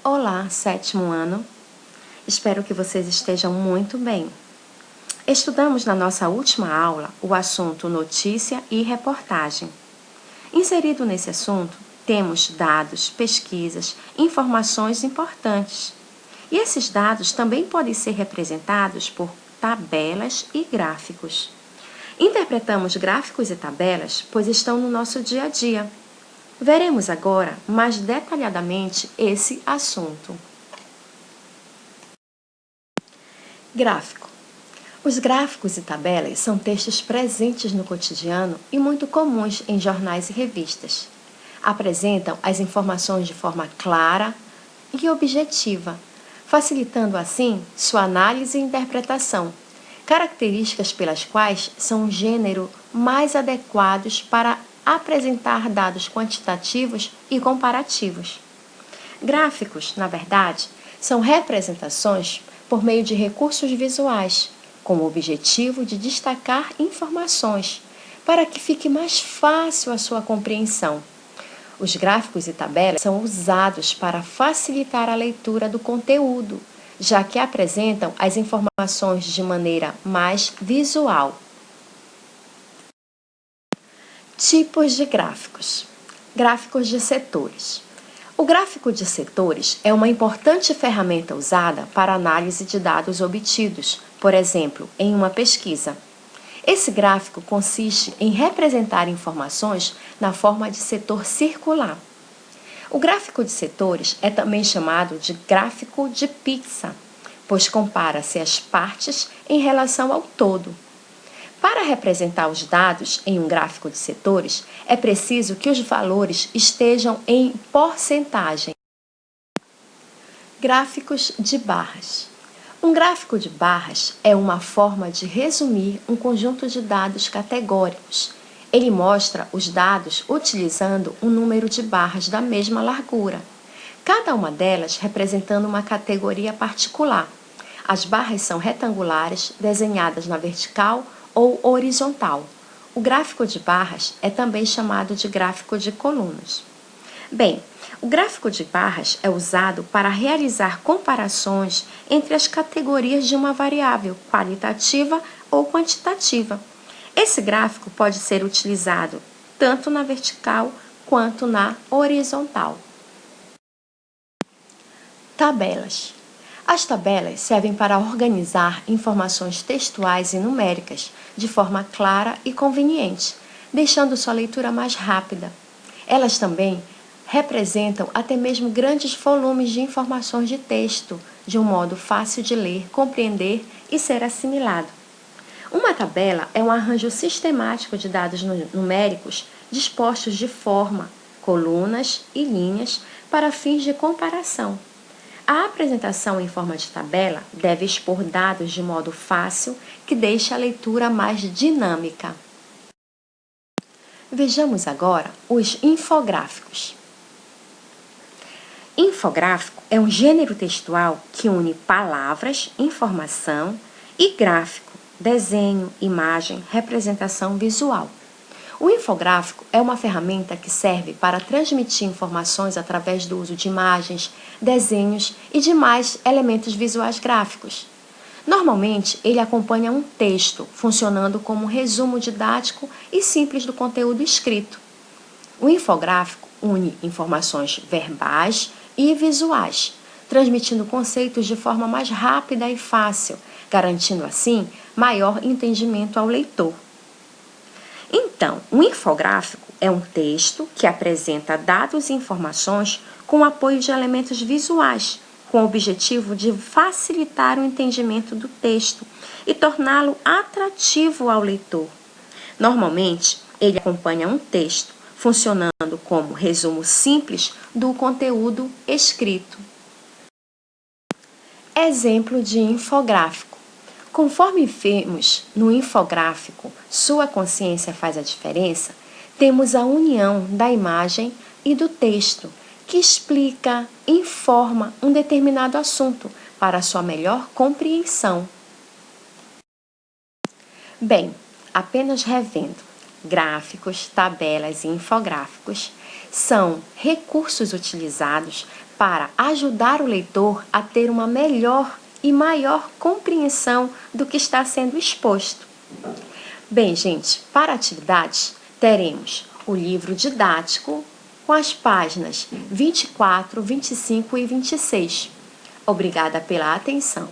Olá, sétimo ano. Espero que vocês estejam muito bem. Estudamos na nossa última aula o assunto notícia e reportagem. Inserido nesse assunto, temos dados, pesquisas, informações importantes. E esses dados também podem ser representados por tabelas e gráficos. Interpretamos gráficos e tabelas, pois estão no nosso dia a dia. Veremos agora mais detalhadamente esse assunto. Gráfico. Os gráficos e tabelas são textos presentes no cotidiano e muito comuns em jornais e revistas. Apresentam as informações de forma clara e objetiva, facilitando assim sua análise e interpretação, características pelas quais são um gênero mais adequados para apresentar dados quantitativos e comparativos. Gráficos, na verdade, são representações por meio de recursos visuais, com o objetivo de destacar informações, para que fique mais fácil a sua compreensão. Os gráficos e tabelas são usados para facilitar a leitura do conteúdo, já que apresentam as informações de maneira mais visual. Tipos de gráficos. Gráficos de setores. O gráfico de setores é uma importante ferramenta usada para análise de dados obtidos, por exemplo, em uma pesquisa. Esse gráfico consiste em representar informações na forma de setor circular. O gráfico de setores é também chamado de gráfico de pizza, pois compara-se as partes em relação ao todo. Para representar os dados em um gráfico de setores, é preciso que os valores estejam em porcentagem. Gráficos de barras. Um gráfico de barras é uma forma de resumir um conjunto de dados categóricos. Ele mostra os dados utilizando um número de barras da mesma largura, cada uma delas representando uma categoria particular. As barras são retangulares, desenhadas na vertical ou horizontal. O gráfico de barras é também chamado de gráfico de colunas. Bem, o gráfico de barras é usado para realizar comparações entre as categorias de uma variável qualitativa ou quantitativa. Esse gráfico pode ser utilizado tanto na vertical quanto na horizontal. Tabelas. As tabelas servem para organizar informações textuais e numéricas de forma clara e conveniente, deixando sua leitura mais rápida. Elas também representam até mesmo grandes volumes de informações de texto, de um modo fácil de ler, compreender e ser assimilado. Uma tabela é um arranjo sistemático de dados numéricos dispostos de forma, colunas e linhas para fins de comparação. A apresentação em forma de tabela deve expor dados de modo fácil, que deixe a leitura mais dinâmica. Vejamos agora os infográficos. Infográfico é um gênero textual que une palavras, informação e gráfico, desenho, imagem, representação visual. O infográfico é uma ferramenta que serve para transmitir informações através do uso de imagens, desenhos e demais elementos visuais gráficos. Normalmente, ele acompanha um texto, funcionando como um resumo didático e simples do conteúdo escrito. O infográfico une informações verbais e visuais, transmitindo conceitos de forma mais rápida e fácil, garantindo assim maior entendimento ao leitor. Então, um infográfico é um texto que apresenta dados e informações com o apoio de elementos visuais, com o objetivo de facilitar o entendimento do texto e torná-lo atrativo ao leitor. Normalmente, ele acompanha um texto, funcionando como resumo simples do conteúdo escrito. Exemplo de infográfico. Conforme vemos no infográfico, sua consciência faz a diferença, temos a união da imagem e do texto, que explica, informa um determinado assunto para sua melhor compreensão. Bem, apenas revendo, gráficos, tabelas e infográficos São recursos utilizados para ajudar o leitor a ter uma melhor e maior compreensão do que está sendo exposto. Bem, gente, para atividades, teremos o livro didático com as páginas 24, 25 e 26. Obrigada pela atenção.